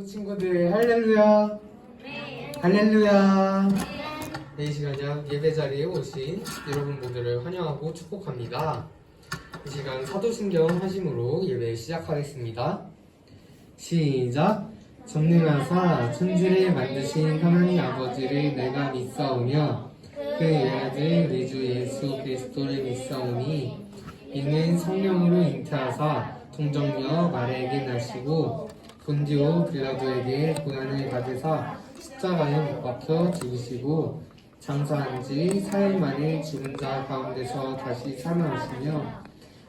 우리 친구들 할렐루야. 할렐루야. 이 시간에 예배 자리에 오신 여러분 모두를 환영하고 축복합니다. 이 시간 사도신경 하심으로 예배 시작하겠습니다. 시작. 전능하사 천지를 만드신 하나님 아버지를 내가 믿사오며 그 외아들 우리 주 예수 그리스도를 믿사오니 이는 성령으로 잉태하사 동정녀 마리아에게 나시고 본디오 빌라도에게 고난을 받으사 십자가에 못 박혀 죽으시고 장사한 지 4일 만에 죽은 자 가운데서 다시 살아나시며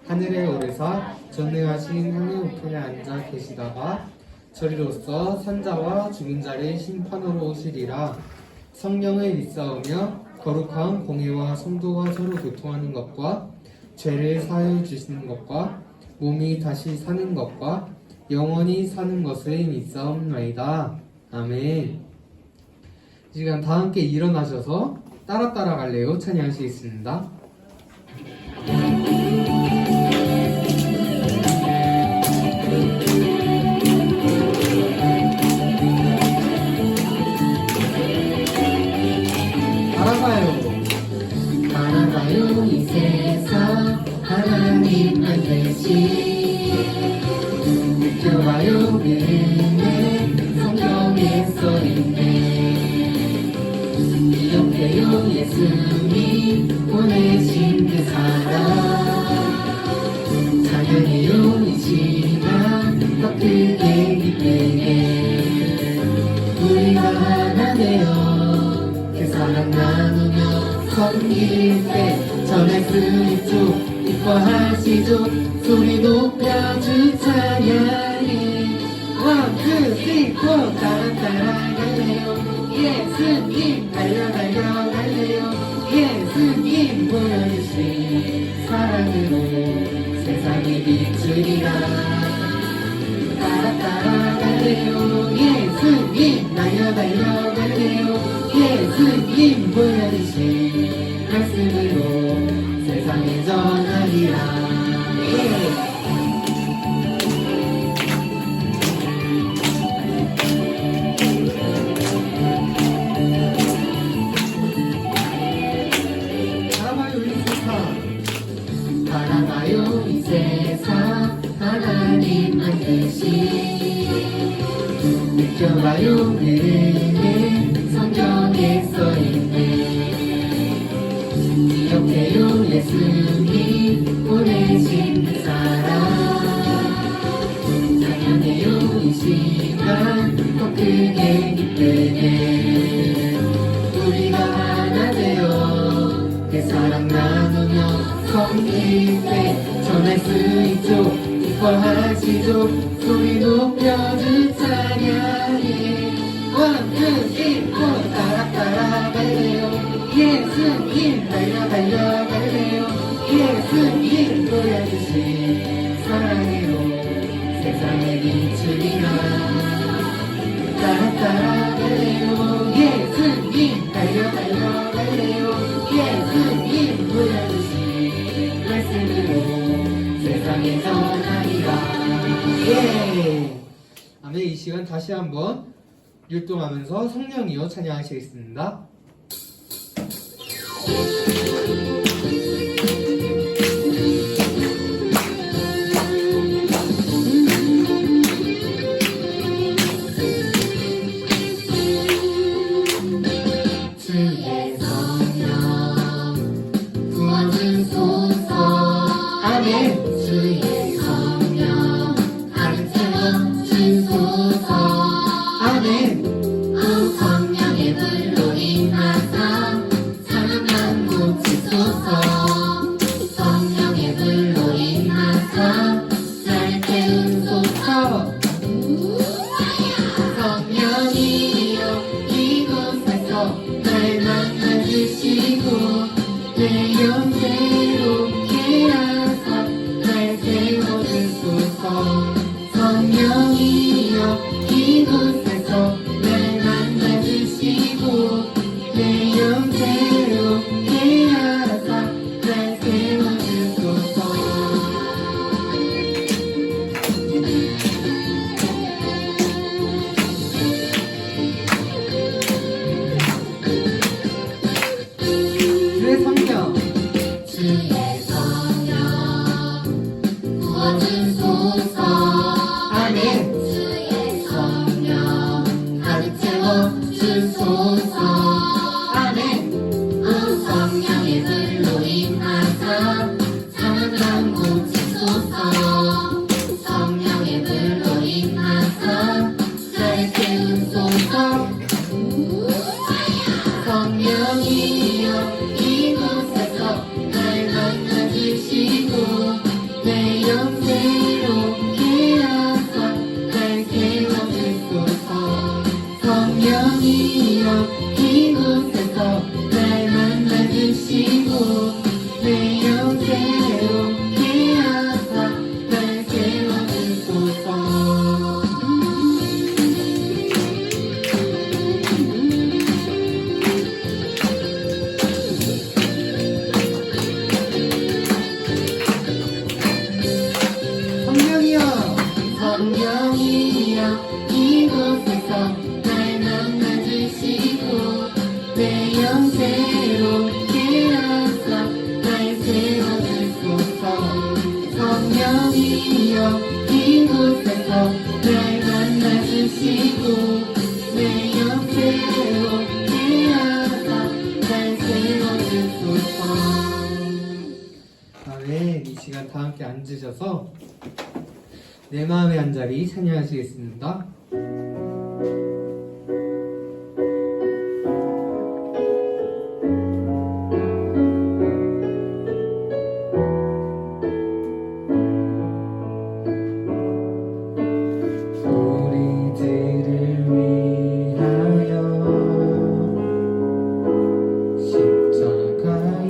하늘에 오르사 전능하신 하늘 우편에 앉아 계시다가 저리로서 산자와 죽은 자를 심판하러 오시리라. 성령을 믿사오며 거룩한 공회와 성도가 서로 교통하는 것과 죄를 사하여 주시는 것과 몸이 다시 사는 것과 영원히 사는 것을 믿사옵나이다. 아멘. 이 시간 다 함께 일어나셔서 따라 갈래요? 찬양하시겠습니다. 알아봐요 이 세상 하나님 만드신 느껴봐요 그 은혜 성경에 써있네. 기억해요 예수님 보내신 그 사랑 당연히요 이 시간 더 크게 기쁘게 우리가 하나 되어 그 사랑 나누며 섬길 때 전할 수 있죠. 기뻐하시죠. 소리 높여주 찬양해. 원, 투, 쓰리, 포 따라갈래요. 예수님 달려갈래요. 예수님 보여주신 사랑으로 세상에 비추리라. 따라갈래요. 예수님 달려갈래요. 예수님 보여주신 말씀으로 세상에 전하리라. 바라봐요 이 세상 하나님 만드신 느껴봐요 그 은혜 성경에 써있네. 기억해요 예수님 보내신 그 사랑 당연해요 이 시간 더 크게 기쁘게 우리가 하나 되어 그 사랑 나누며 섬길 때 전할 수 있죠. 기뻐하시죠. 소리 높여주 찬양해. 원, 투, 쓰리, 포 따라갈래요. 예수님 달려갈래요. 예수님 보여주신 사랑으로 세상에 비추리라. 따라갈래요. 예수님 달려갈래요. 예수님 보여주신 말씀으로 세상에 전하리라. 예. 아멘. 이 시간 다시 한번 율동하면서 성령이여 찬양하시겠습니다. 주의 성령 부어주소서. 아멘. 주의 성령 가득 채워주소서. 아멘. 오 성령의 불로 인하사 사랑 만국 함께 앉으셔서 내 마음의 한 자리 찬양하시겠습니다. 우리들을 위하여 십자가에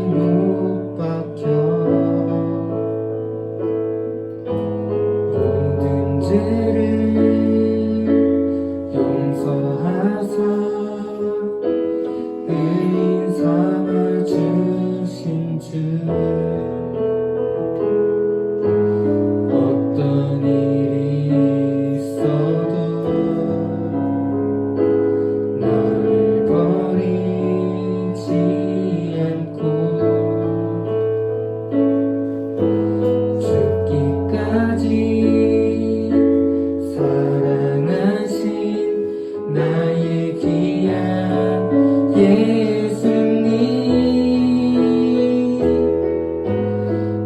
못 박혀 모든 죄를 용서하사 의인 삼아 주신 주 어떤 일이 있어도 나를 버리지 않고 죽기까지 사랑하신 나의 귀한 예수님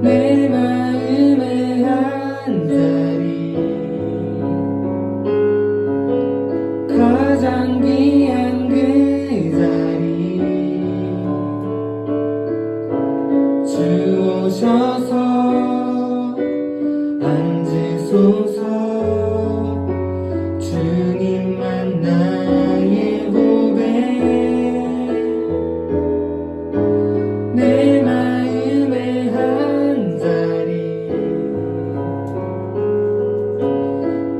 내 마음의 한 자리 가장 귀한 그 자리 주 오셔서 앉으소서 주님만 나의 보배 내 마음의 한 자리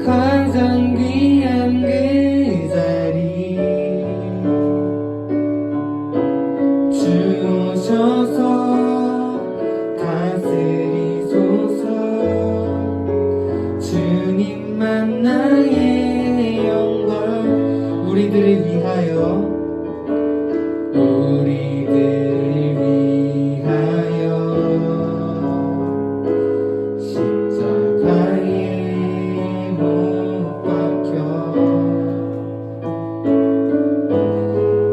가장 귀한 그 자리 주 오셔서 다스리소서 주님만 나의 영광 우리들을 위하여 십자가에 못 박혀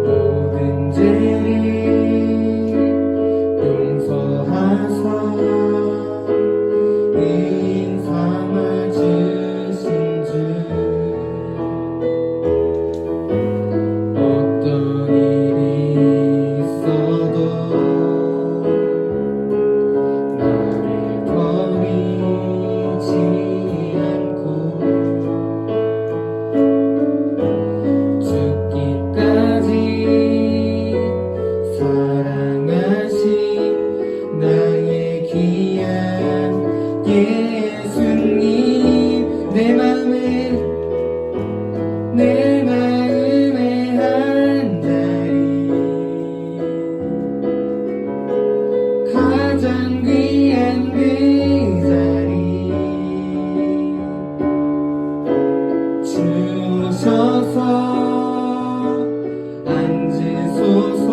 모든 죄를 용서하사 의인 삼아 주신 주 어떤 일이 있어도 나를 버리지 않고 죽기까지 사랑하신 나의 귀한 예수님 내 마음의 한 자리 가장 귀한 그 자리 주 오셔서 앉으소서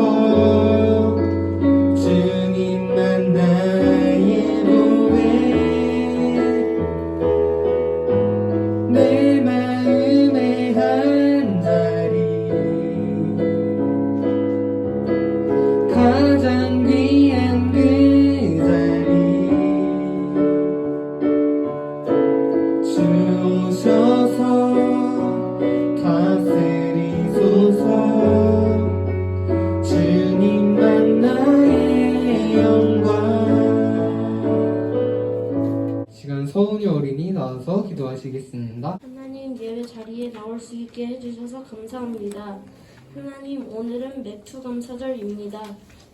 주님만 나의 보배 내 마음의 한 자리 가장 귀한 그 자리 주 오셔서 다스리소서 주님만 나의 영광 시간 서은이 어린이 나와서 기도하시겠습니다. 하나님 예배 자리에 나올 수 있게 해주셔서 감사합니다. 하나님 오늘은 맥주감사절입니다.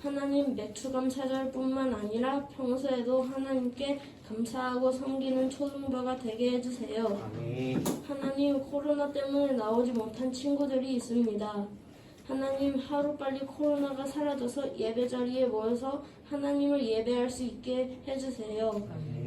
하나님 맥주감사절뿐만 아니라 평소에도 하나님께 감사하고 섬기는 초등부가 되게 해주세요. 아멘. 하나님 코로나 때문에 나오지 못한 친구들이 있습니다. 하나님 하루빨리 코로나가 사라져서 예배 자리에 모여서 하나님을 예배할 수 있게 해주세요.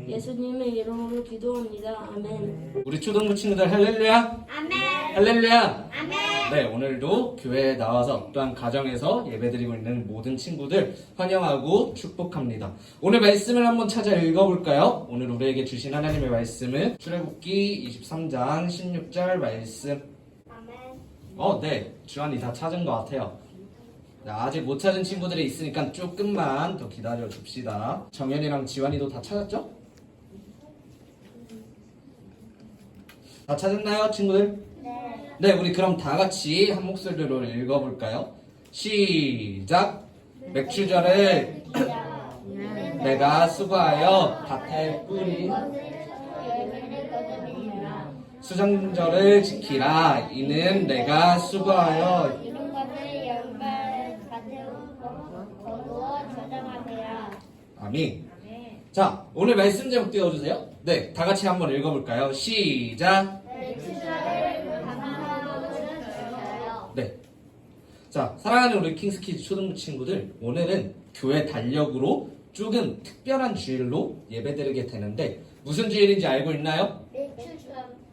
예수님의 이름으로 기도합니다. 아멘. 우리 초등부 친구들 할렐루야. 아멘. 할렐루야. 아멘. 네, 오늘도 교회에 나와서 또한 가정에서 예배드리고 있는 모든 친구들 환영하고 축복합니다. 오늘 말씀을 한번 찾아 읽어볼까요? 오늘 우리에게 주신 하나님의 말씀은 출애굽기 23장 16절 말씀. 아멘. 네, 주한이 다 찾은 것 같아요. 자, 아직 못 찾은 친구들이 있으니까 조금만 더 기다려 줍시다. 정연이랑 지환이도 다 찾았죠? 다 찾았나요, 친구들? 네, 우리 그럼 다 같이 한 목소리로 읽어볼까요? 시작! 맥주절을 내가 수고하여 밭에 뿌린 수정절을 지키라. 이는 내가 수고하여 이런 것을 영광 밭에 거두어 저장하세요. 아멘. 자, 오늘 말씀 제목 띄워주세요. 네, 다 같이 한번 읽어볼까요? 시작! 맥주절을 감사하고는 주셔요. 네. 자, 사랑하는 우리 킹스키즈 초등부 친구들, 오늘은 교회 달력으로 조금 특별한 주일로 예배드리게 되는데 무슨 주일인지 알고 있나요?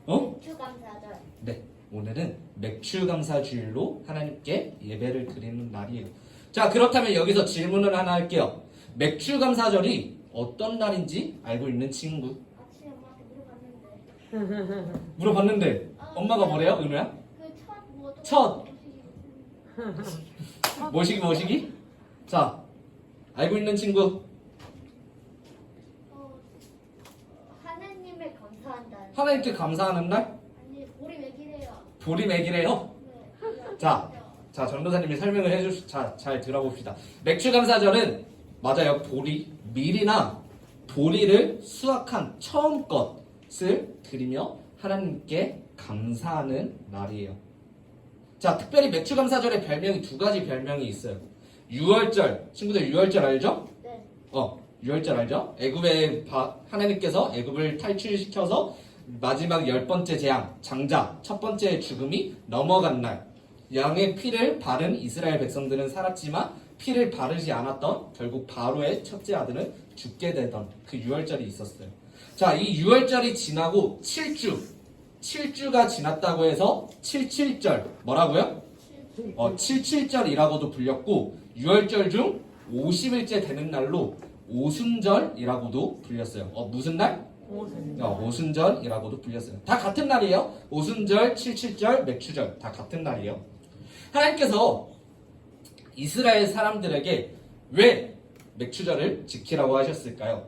맥주감사절. 네, 오늘은 맥주감사 주일로 하나님께 예배를 드리는 날이에요. 자, 그렇다면 여기서 질문을 하나 할게요. 맥주감사절이 어떤 날인지 알고 있는 친구? 아침에 엄마한테 물어봤는데. 물어봤는데 엄마가 뭐래요, 은우야? 첫. 뭐시기? 자, 알고 있는 친구. 하나님을 감사한다. 하나님께 감사하는 날? 아니 우리 왜 기래요? 보리맥이래요. 네. 자, 전도사님이 설명을 잘 들어봅시다. 맥주감사절은 맞아요. 밀이나 보리를 수확한 처음 것을 드리며 하나님께 감사하는 날이에요. 자, 특별히 맥주감사절의 별명이 두 가지 별명이 있어요. 유월절, 친구들 유월절 알죠? 네. 유월절 알죠? 하나님께서 애굽을 탈출시켜서 마지막 10번째 재앙, 장자, 첫 번째 죽음이 넘어간 날, 양의 피를 바른 이스라엘 백성들은 살았지만 피를 바르지 않았던 결국 바로의 첫째 아들은 죽게 되던 그 유월절이 있었어요. 자, 이 유월절이 지나고 7주가 지났다고 해서 77절, 뭐라고요? 77절이라고도 불렸고, 유월절 중 50일째 되는 날로 오순절이라고도 불렸어요. 무슨 날? 오순절이라고도 불렸어요. 다 같은 날이에요. 오순절, 77절, 맥주절 다 같은 날이에요. 하나님께서 이스라엘 사람들에게 왜 맥주절을 지키라고 하셨을까요?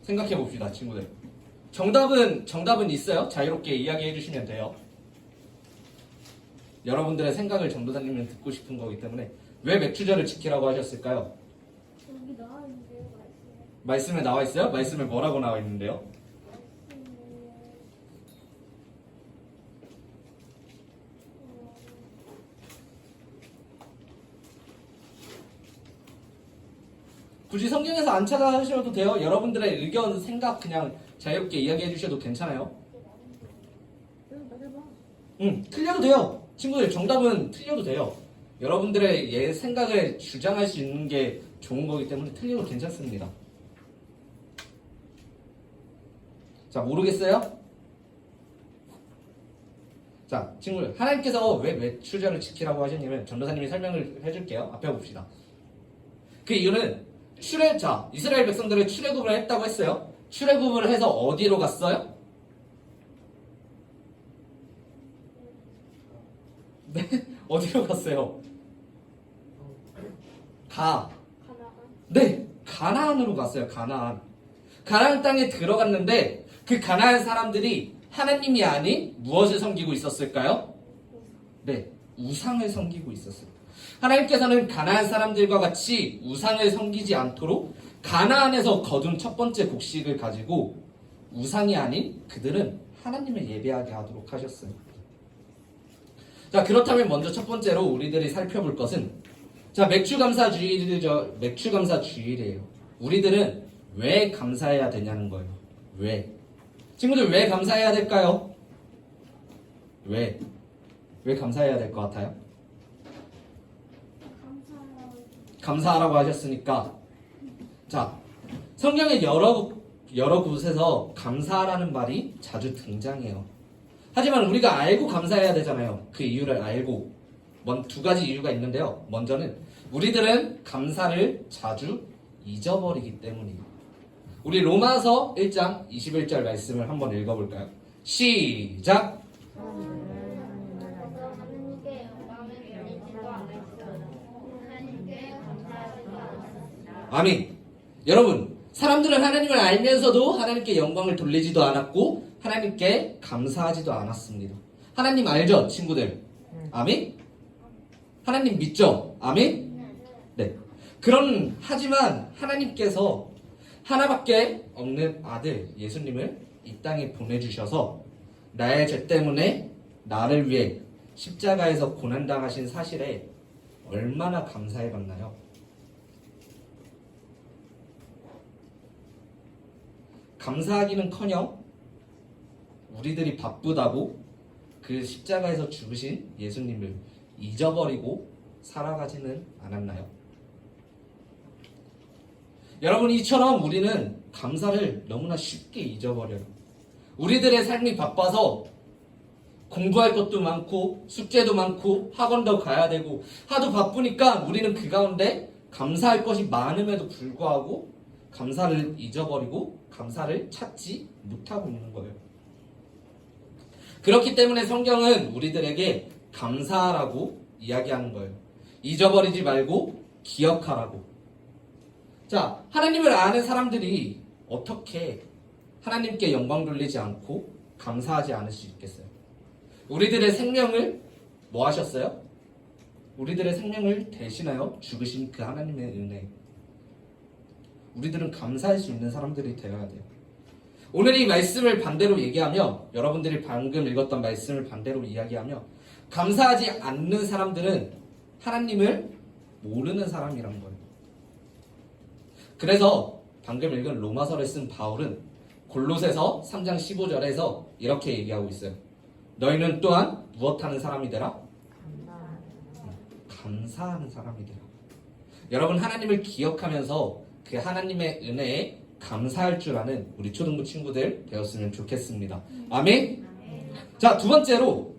생각해 봅시다, 친구들. 정답은 있어요. 자유롭게 이야기해 주시면 돼요. 여러분들의 생각을 전도사님은 듣고 싶은 거기 때문에 왜 맥주절을 지키라고 하셨을까요? 여기 나와 있는데요, 말씀에 나와 있어요? 말씀에 뭐라고 나와 있는데요? 굳이 성경에서 안 찾아하셔도 돼요. 여러분들의 의견, 생각 그냥 자유롭게 이야기해 주셔도 괜찮아요. 틀려도 돼요. 친구들, 정답은 틀려도 돼요. 여러분들의 생각을 주장할 수 있는 게 좋은 거기 때문에 틀려도 괜찮습니다. 자, 모르겠어요? 자, 친구들, 하나님께서 왜 맥주절을 지키라고 하셨냐면 전도사님이 설명을 해줄게요. 앞에 봅시다. 그 이유는 이스라엘 백성들을 출애굽을 했다고 했어요. 출애굽을 해서 어디로 갔어요? 네, 어디로 갔어요? 네, 가나안으로 갔어요. 가나안 땅에 들어갔는데 그 가나안 사람들이 하나님이 아닌 무엇을 섬기고 있었을까요? 네, 우상을 섬기고 있었어요. 하나님께서는 가나안 사람들과 같이 우상을 섬기지 않도록 가나안에서 거둔 첫 번째 곡식을 가지고 우상이 아닌 그들은 하나님을 예배하게 하도록 하셨어요. 자, 그렇다면 먼저 첫 번째로 우리들이 살펴볼 것은 맥주감사 주일이에요. 우리들은 왜 감사해야 되냐는 거예요. 왜? 친구들, 왜 감사해야 될까요? 왜 감사해야 될 것 같아요? 감사하라고 하셨으니까. 자, 성경의 여러 곳에서 감사하라는 말이 자주 등장해요. 하지만 우리가 알고 감사해야 되잖아요. 그 이유를 알고. 두 가지 이유가 있는데요. 먼저는 우리들은 감사를 자주 잊어버리기 때문이에요. 우리 로마서 1장 21절 말씀을 한번 읽어볼까요? 시작! 아멘. 여러분, 사람들은 하나님을 알면서도 하나님께 영광을 돌리지도 않았고 하나님께 감사하지도 않았습니다. 하나님 알죠, 친구들? 아멘? 하나님 믿죠? 아멘? 네. 하지만 하나님께서 하나밖에 없는 아들 예수님을 이 땅에 보내주셔서 나의 죄 때문에 나를 위해 십자가에서 고난당하신 사실에 얼마나 감사해봤나요? 감사하기는커녕 우리들이 바쁘다고 그 십자가에서 죽으신 예수님을 잊어버리고 살아가지는 않았나요? 여러분, 이처럼 우리는 감사를 너무나 쉽게 잊어버려요. 우리들의 삶이 바빠서 공부할 것도 많고 숙제도 많고 학원도 가야 되고 하도 바쁘니까 우리는 그 가운데 감사할 것이 많음에도 불구하고 감사를 잊어버리고 감사를 찾지 못하고 있는 거예요. 그렇기 때문에 성경은 우리들에게 감사하라고 이야기하는 거예요. 잊어버리지 말고 기억하라고. 자, 하나님을 아는 사람들이 어떻게 하나님께 영광 돌리지 않고 감사하지 않을 수 있겠어요? 우리들의 생명을 뭐 하셨어요? 우리들의 생명을 대신하여 죽으신 그 하나님의 은혜. 우리들은 감사할 수 있는 사람들이 되어야 돼요. 오늘 이 말씀을 반대로 얘기하며, 여러분들이 방금 읽었던 말씀을 반대로 이야기하며, 감사하지 않는 사람들은 하나님을 모르는 사람이란 거예요. 그래서 방금 읽은 로마서를 쓴 바울은 골로새서 3장 15절에서 이렇게 얘기하고 있어요. 너희는 또한 무엇하는 사람이 되라? 감사하는 사람이 되라. 여러분, 하나님을 기억하면서 그 하나님의 은혜에 감사할 줄 아는 우리 초등부 친구들 되었으면 좋겠습니다. 아멘? 자, 두 번째로,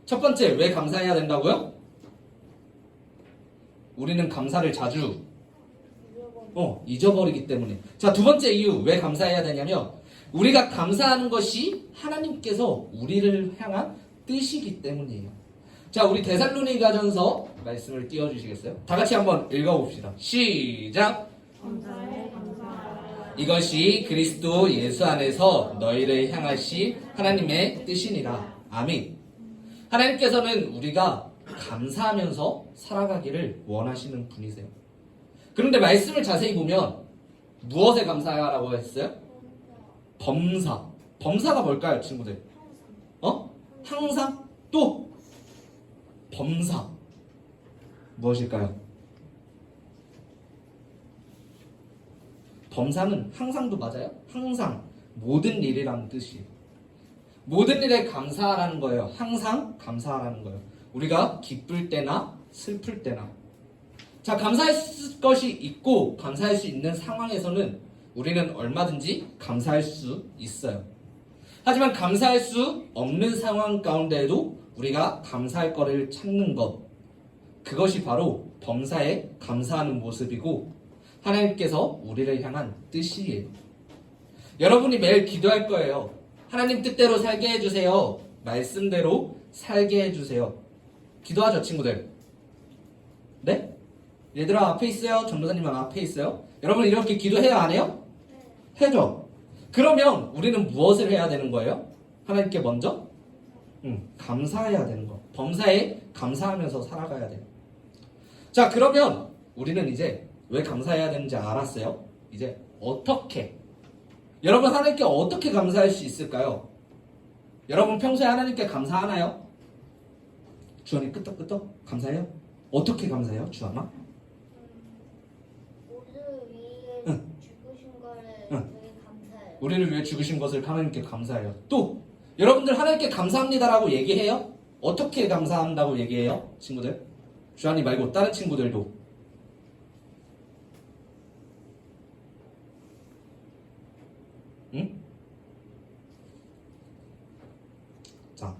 첫 번째, 왜 감사해야 된다고요? 우리는 감사를 자주 잊어버리기 때문에. 자, 두 번째 이유, 왜 감사해야 되냐면, 우리가 감사하는 것이 하나님께서 우리를 향한 뜻이기 때문이에요. 자, 우리 데살로니가전서 말씀을 띄워주시겠어요? 다 같이 한번 읽어봅시다. 시작! 이것이 그리스도 예수 안에서 너희를 향하시 하나님의 뜻이니라. 아멘. 하나님께서는 우리가 감사하면서 살아가기를 원하시는 분이세요. 그런데 말씀을 자세히 보면 무엇에 감사하라고 했어요? 범사. 범사가 뭘까요, 친구들? 항상? 또 범사. 무엇일까요? 범사는 항상도 맞아요? 항상. 모든 일이라는 뜻이에요. 모든 일에 감사하라는 거예요. 항상 감사하라는 거예요. 우리가 기쁠 때나 슬플 때나. 자, 감사할 것이 있고 감사할 수 있는 상황에서는 우리는 얼마든지 감사할 수 있어요. 하지만 감사할 수 없는 상황 가운데에도 우리가 감사할 거를 찾는 것, 그것이 바로 범사에 감사하는 모습이고 하나님께서 우리를 향한 뜻이에요. 여러분이 매일 기도할 거예요. 하나님 뜻대로 살게 해주세요. 말씀대로 살게 해주세요. 기도하죠, 친구들? 네? 얘들아 앞에 있어요? 전도사님 앞에 있어요? 여러분 이렇게 기도해요, 안 해요? 해죠. 그러면 우리는 무엇을 해야 되는 거예요? 하나님께 먼저 감사해야 되는 거. 범사에 감사하면서 살아가야 돼요. 자, 그러면 우리는 이제 왜 감사해야 되는지 알았어요? 이제 어떻게? 여러분 하나님께 어떻게 감사할 수 있을까요? 여러분 평소에 하나님께 감사하나요? 주환이 끄떡끄떡 감사해요? 어떻게 감사해요, 주환아? 우리를 위해 죽으신 거를 되게 감사해요. 우리를 위해 죽으신 것을 하나님께 감사해요. 또 여러분들 하나님께 감사합니다라고 얘기해요? 어떻게 감사한다고 얘기해요, 친구들? 주환이 말고 다른 친구들도. 응? 자,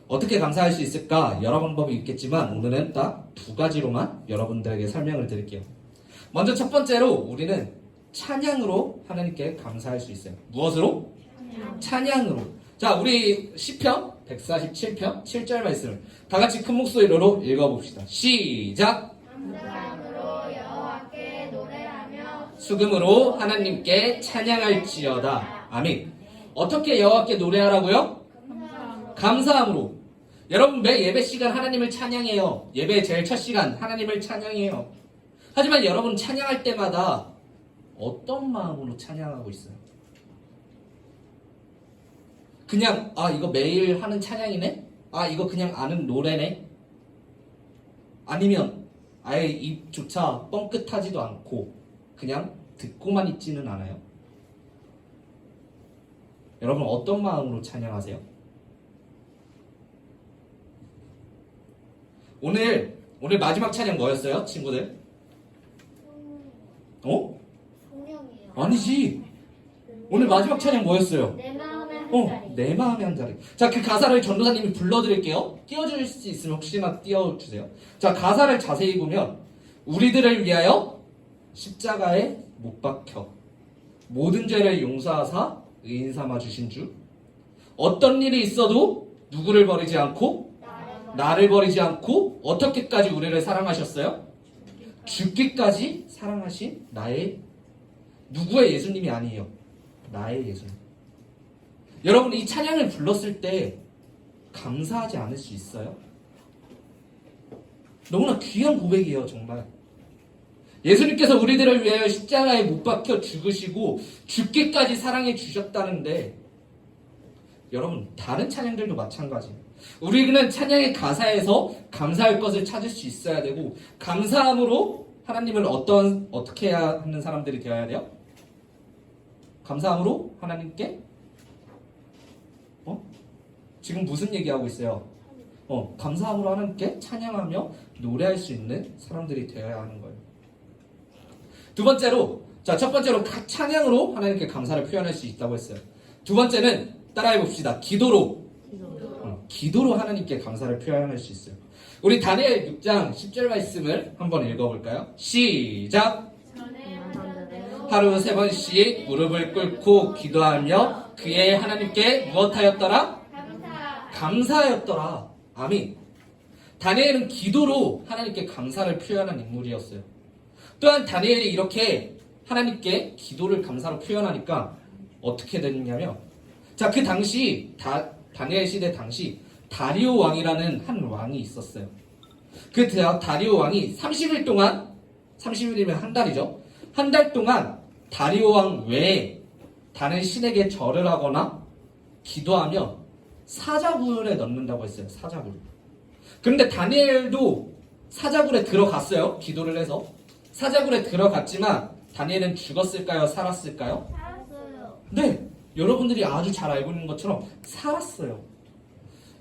어떻게 감사할 수 있을까? 여러 방법이 있겠지만 오늘은 딱 두 가지로만 여러분들에게 설명을 드릴게요. 먼저 첫 번째로 우리는 찬양으로 하나님께 감사할 수 있어요. 무엇으로? 찬양으로. 자, 우리 시편 147편 7절 말씀을 다 같이 큰 목소리로 읽어봅시다. 시작! 감사함으로 여호와께 노래하며 수금으로 하나님께 찬양할지어다. 아멘. 어떻게 여호와께 노래하라고요? 감사함으로. 여러분 매 예배 시간 하나님을 찬양해요. 예배 제일 첫 시간 하나님을 찬양해요. 하지만 여러분 찬양할 때마다 어떤 마음으로 찬양하고 있어요? 그냥 이거 매일 하는 찬양이네? 이거 그냥 아는 노래네? 아니면 아예 입조차 뻥끗하지도 않고 그냥 듣고만 있지는 않아요? 여러분 어떤 마음으로 찬양하세요? 오늘 마지막 찬양 뭐였어요, 친구들? 성령이에요. 아니지. 오늘 마지막 찬양 뭐였어요? 내 마음의 한 자리. 내 마음의 한 자리. 자, 그 가사를 전도사님이 불러드릴게요. 띄워줄 수 있으면 혹시나 띄워주세요. 자, 가사를 자세히 보면 우리들을 위하여 십자가에 못 박혀 모든 죄를 용서하사 의인 삼아 주신 주, 어떤 일이 있어도 누구를 버리지 않고 나를 버리지 않고 어떻게까지 우리를 사랑하셨어요? 죽기까지 사랑하신 나의 누구의 예수님이 아니에요. 나의 예수님. 여러분 이 찬양을 불렀을 때 감사하지 않을 수 있어요? 너무나 귀한 고백이에요, 정말. 예수님께서 우리들을 위하여 십자가에 못 박혀 죽으시고 죽기까지 사랑해 주셨다는데, 여러분 다른 찬양들도 마찬가지예요. 우리는 찬양의 가사에서 감사할 것을 찾을 수 있어야 되고, 감사함으로 하나님을 어떻게 해야 하는 사람들이 되어야 돼요? 감사함으로 하나님께 지금 무슨 얘기하고 있어요? 감사함으로 하나님께 찬양하며 노래할 수 있는 사람들이 되어야 하는 거예요. 두 번째로, 첫 번째로 찬양으로 하나님께 감사를 표현할 수 있다고 했어요. 두 번째는 따라해 봅시다. 기도로 하나님께 감사를 표현할 수 있어요. 우리 다니엘 6장 10절 말씀을 한번 읽어볼까요? 시작! 하루 3번씩 무릎을 꿇고 기도하며 그의 하나님께 무엇하였더라? 감사하였더라. 아멘. 다니엘은 기도로 하나님께 감사를 표현한 인물이었어요. 또한 다니엘이 이렇게 하나님께 기도를 감사로 표현하니까 어떻게 됐냐면, 자, 그 당시 다니엘 시대 당시 다리오 왕이라는 한 왕이 있었어요. 그 다리오 왕이 30일 동안, 30일이면 한 달이죠. 한 달 동안 다리오 왕 외에 다른 신에게 절을 하거나 기도하며 사자굴에 넣는다고 했어요. 사자굴. 그런데 다니엘도 사자굴에 들어갔어요. 기도를 해서. 사자굴에 들어갔지만 다니엘은 죽었을까요? 살았을까요? 살았어요. 네. 여러분들이 아주 잘 알고 있는 것처럼 살았어요.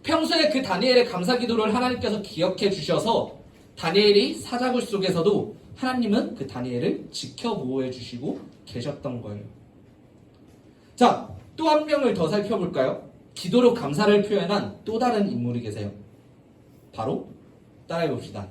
평소에 그 다니엘의 감사 기도를 하나님께서 기억해 주셔서 다니엘이 사자굴 속에서도 하나님은 그 다니엘을 지켜 보호해 주시고 계셨던 거예요. 자, 또 한 명을 더 살펴볼까요? 기도로 감사를 표현한 또 다른 인물이 계세요. 바로 따라해 봅시다.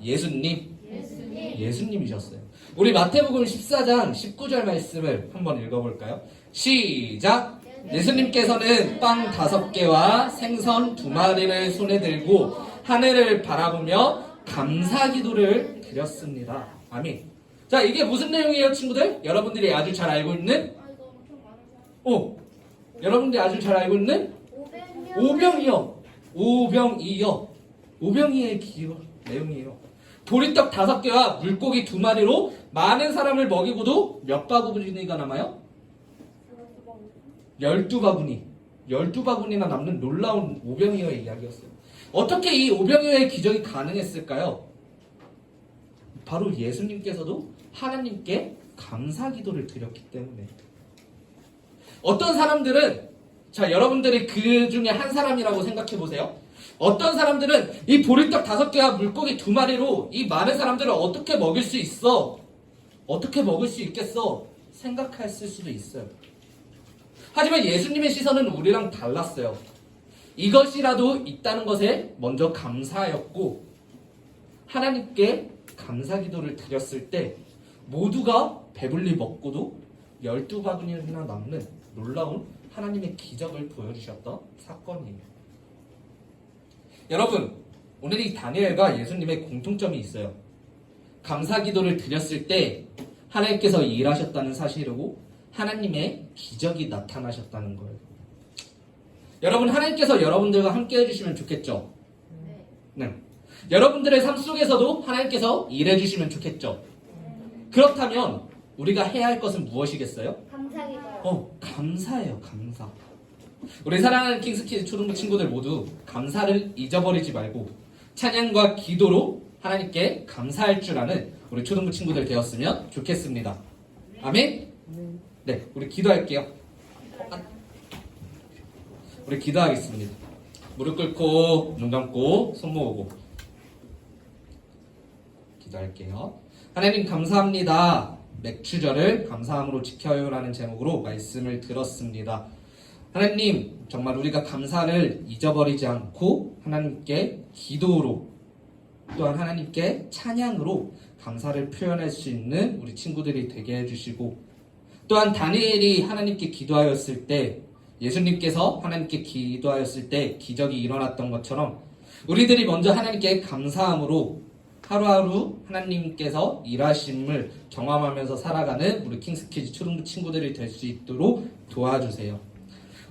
예수님이셨어요. 우리 마태복음 14장 19절 말씀을 한번 읽어볼까요? 시작! 예수님께서는 빵 5개와 생선 2마리를 손에 들고 하늘을 바라보며 감사 기도를 드렸습니다. 아멘. 자, 이게 무슨 내용이에요, 친구들? 여러분들이 아주 잘 알고 있는 여러분들이 아주 잘 알고 있는 오병이어의 내용이에요. 보리떡 5개와 물고기 2마리로 많은 사람을 먹이고도 몇 바구니가 남아요? 12바구니나 남는 놀라운 오병이어의 이야기였어요. 어떻게 이 오병이어의 기적이 가능했을까요? 바로 예수님께서도 하나님께 감사 기도를 드렸기 때문에. 어떤 사람들은, 자, 여러분들이 그 중에 한 사람이라고 생각해 보세요. 어떤 사람들은 이 보리떡 5개와 물고기 2마리로 이 많은 사람들을 어떻게 먹일 수 있어? 어떻게 먹을 수 있겠어? 생각했을 수도 있어요. 하지만 예수님의 시선은 우리랑 달랐어요. 이것이라도 있다는 것에 먼저 감사하였고, 하나님께 감사 기도를 드렸을 때 모두가 배불리 먹고도 12바구니나 남는 놀라운 하나님의 기적을 보여주셨던 사건이에요. 여러분, 오늘 이 다니엘과 예수님의 공통점이 있어요. 감사 기도를 드렸을 때 하나님께서 일하셨다는 사실이고 하나님의 기적이 나타나셨다는 거예요. 여러분, 하나님께서 여러분들과 함께 해주시면 좋겠죠? 네. 여러분들의 삶 속에서도 하나님께서 일해주시면 좋겠죠? 그렇다면 우리가 해야 할 것은 무엇이겠어요? 감사기도요. 감사예요. 감사. 우리 사랑하는 킹스키즈 초등부 친구들 모두 감사를 잊어버리지 말고 찬양과 기도로 하나님께 감사할 줄 아는 우리 초등부 친구들 되었으면 좋겠습니다. 아멘? 네, 우리 기도할게요. 우리 기도하겠습니다. 무릎 꿇고 눈 감고 손 모으고 기도할게요. 하나님 감사합니다. 맥추절을 감사함으로 지켜요라는 제목으로 말씀을 들었습니다. 하나님, 정말 우리가 감사를 잊어버리지 않고 하나님께 기도로 또한 하나님께 찬양으로 감사를 표현할 수 있는 우리 친구들이 되게 해주시고, 또한 다니엘이 하나님께 기도하였을 때, 예수님께서 하나님께 기도하였을 때 기적이 일어났던 것처럼 우리들이 먼저 하나님께 감사함으로 하루하루 하나님께서 일하심을 경험하면서 살아가는 우리 킹스키즈 초등부 친구들이 될 수 있도록 도와주세요.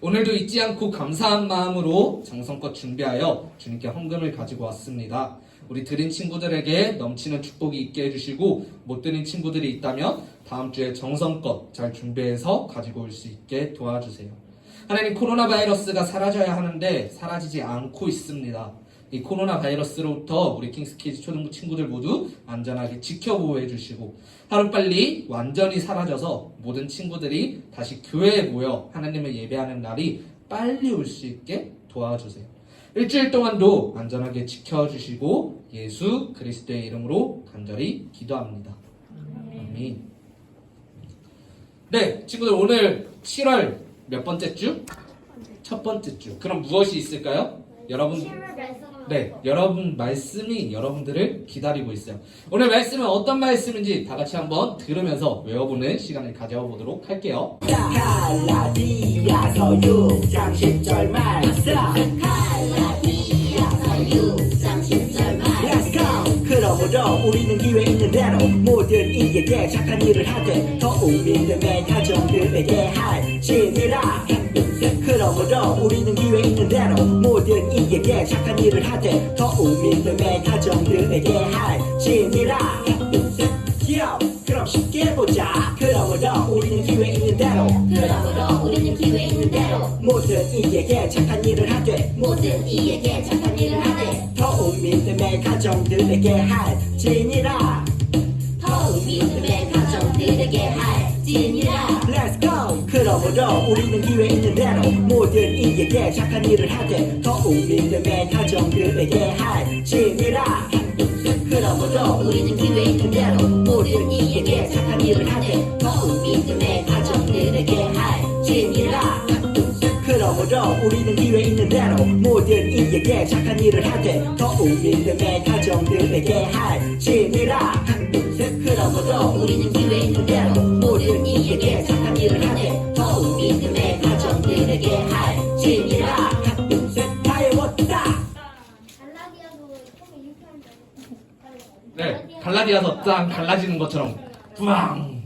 오늘도 잊지 않고 감사한 마음으로 정성껏 준비하여 주님께 헌금을 가지고 왔습니다. 우리 드린 친구들에게 넘치는 축복이 있게 해주시고, 못 드린 친구들이 있다면 다음 주에 정성껏 잘 준비해서 가지고 올 수 있게 도와주세요. 하나님, 코로나 바이러스가 사라져야 하는데 사라지지 않고 있습니다. 이 코로나 바이러스로부터 우리 킹스키즈 초등부 친구들 모두 안전하게 지켜보호해 주시고, 하루빨리 완전히 사라져서 모든 친구들이 다시 교회에 모여 하나님을 예배하는 날이 빨리 올 수 있게 도와주세요. 일주일 동안도 안전하게 지켜주시고 예수 그리스도의 이름으로 간절히 기도합니다. 아멘. 네, 친구들, 오늘 7월 몇 번째 주? 첫 번째 주. 그럼 무엇이 있을까요? 여러분, 네, 여러분 말씀이 여러분들을 기다리고 있어요. 오늘 말씀은 어떤 말씀인지 다 같이 한번 들으면서 외워보는 시간을 가져보도록 할게요. 갈라디아서 6장 10절 말씀. 갈라디아서 6장 10절 말씀. Let's go. 그러므로 우리는 기회 있는 대로 모든 이에게 착한 일을 하되 더욱 믿음의 가정들에게 할지니라. 그러므로 우리는 기회 있는 대로 모든 이에게 착한 일을 하되 더욱 믿음의 가정들에게 할지니라. 그럼 쉽게 보자. 그러므로 우리는 기회 있는 대로 모든 이에게 착한 일을 하되 더욱 믿음의 가정들에게 할지니라. Let's go. 그러므로 우리는 기회 있는 대로 모든 이에게 착한 일을 하되 더욱 믿음의 가정들에게 할지니라. 그러므로 우리는 기회 있는 대로 모든 이에게 착한 일을 하되 더욱 믿음의 가정들에게 할지니라. 그러므로 우리는 기회 있는 대로 모든 이에게 착한 일을 하되 더욱 믿음의 가정들에게 할지니라. 그러므로 우리는 기회 있는 대로 모든 이에게 착한 일을 하되 더욱 믿음의 가정들에게 할지니라. 다 외웠다. 갈라디아도 처음에 이렇게 한다고. 네, 갈라디아서 짱 갈라지는 것처럼 뿌앙.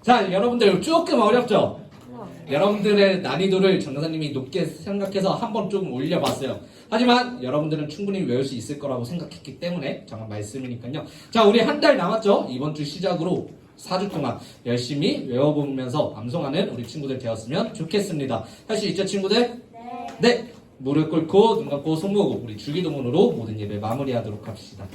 자, 여러분들 조금 어렵죠? 여러분들의 난이도를 전도사님이 높게 생각해서 한번 좀 올려봤어요. 하지만 여러분들은 충분히 외울 수 있을 거라고 생각했기 때문에 정한 말씀이니까요. 자, 우리 한 달 남았죠? 이번 주 시작으로 4주 동안 열심히 외워보면서 암송하는 우리 친구들 되었으면 좋겠습니다. 할 수 있죠, 친구들? 네. 무릎 꿇고 눈 감고 손 모으고 우리 주기도문으로 모든 예배 마무리하도록 합시다.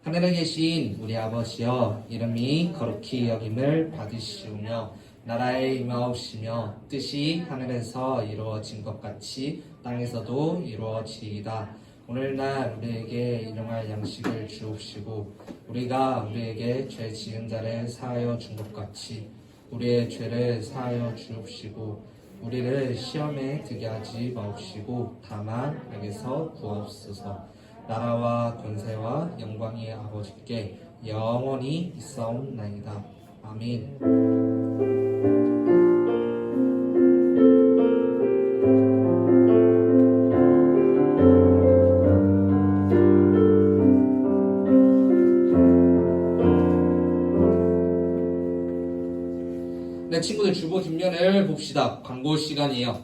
하늘에 계신 우리 아버지여, 이름이 거룩히 여김을 받으시오며 나라의 임하옵시며 뜻이 하늘에서 이루어진 것 같이 땅에서도 이루어지이다. 오늘날 우리에게 일용할 양식을 주옵시고 우리가 우리에게 죄 지은 자를 사하여 준 것 같이 우리의 죄를 사하여 주옵시고 우리를 시험에 들게 하지 마옵시고 다만 악에서 구하옵소서. 나라와 권세와 영광이 아버지께 영원히 있사옵나이다. 아멘. 네, 친구들 주보 뒷면을 봅시다. 광고 시간이에요.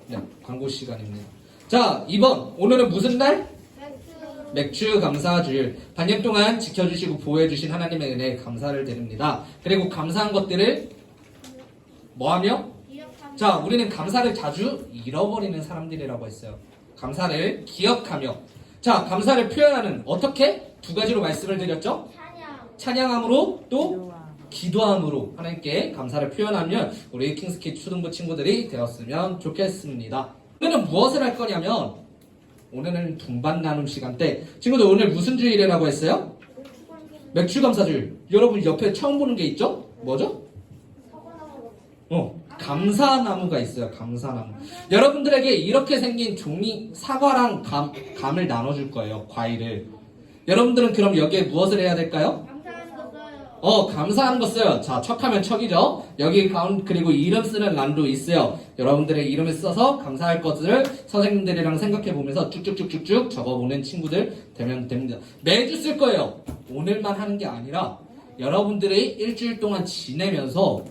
네, 광고 시간입니다. 자, 2번. 오늘은 무슨 날? 맥주 감사주일. 반년 동안 지켜주시고 보호해주신 하나님의 은혜에 감사를 드립니다. 그리고 감사한 것들을 뭐하며? 자, 우리는 감사를 자주 잃어버리는 사람들이라고 했어요. 감사를 기억하며. 자, 감사를 표현하는 어떻게? 두 가지로 말씀을 드렸죠? 찬양함으로 또 기도함으로 하나님께 감사를 표현하면 우리 킹스키드 초등부 친구들이 되었으면 좋겠습니다. 오늘은 무엇을 할 거냐면 오늘은 분반 나눔 시간 때 친구들 오늘 무슨 주일이라고 했어요? 맥주 감사주일. 여러분 옆에 처음 보는 게 있죠? 뭐죠? 감사나무가 있어요. 감사나무. 여러분들에게 이렇게 생긴 종이 사과랑 감을 나눠줄 거예요. 과일을. 여러분들은 그럼 여기에 무엇을 해야 될까요? 감사하는 거 써요. 자, 척하면 척이죠. 여기 가운 그리고 이름 쓰는 란도 있어요. 여러분들의 이름을 써서 감사할 것들을 선생님들이랑 생각해 보면서 쭉쭉쭉쭉쭉 적어보는 친구들 되면 됩니다. 매주 쓸 거예요. 오늘만 하는 게 아니라 여러분들이 일주일 동안 지내면서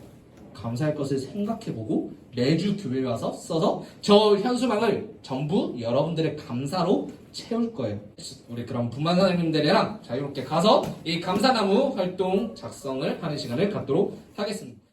감사할 것을 생각해보고 매주 교회에 와서 써서 저 현수막을 전부 여러분들의 감사로 채울 거예요. 우리 그럼 분반 선생님들이랑 자유롭게 가서 이 감사나무 활동 작성을 하는 시간을 갖도록 하겠습니다.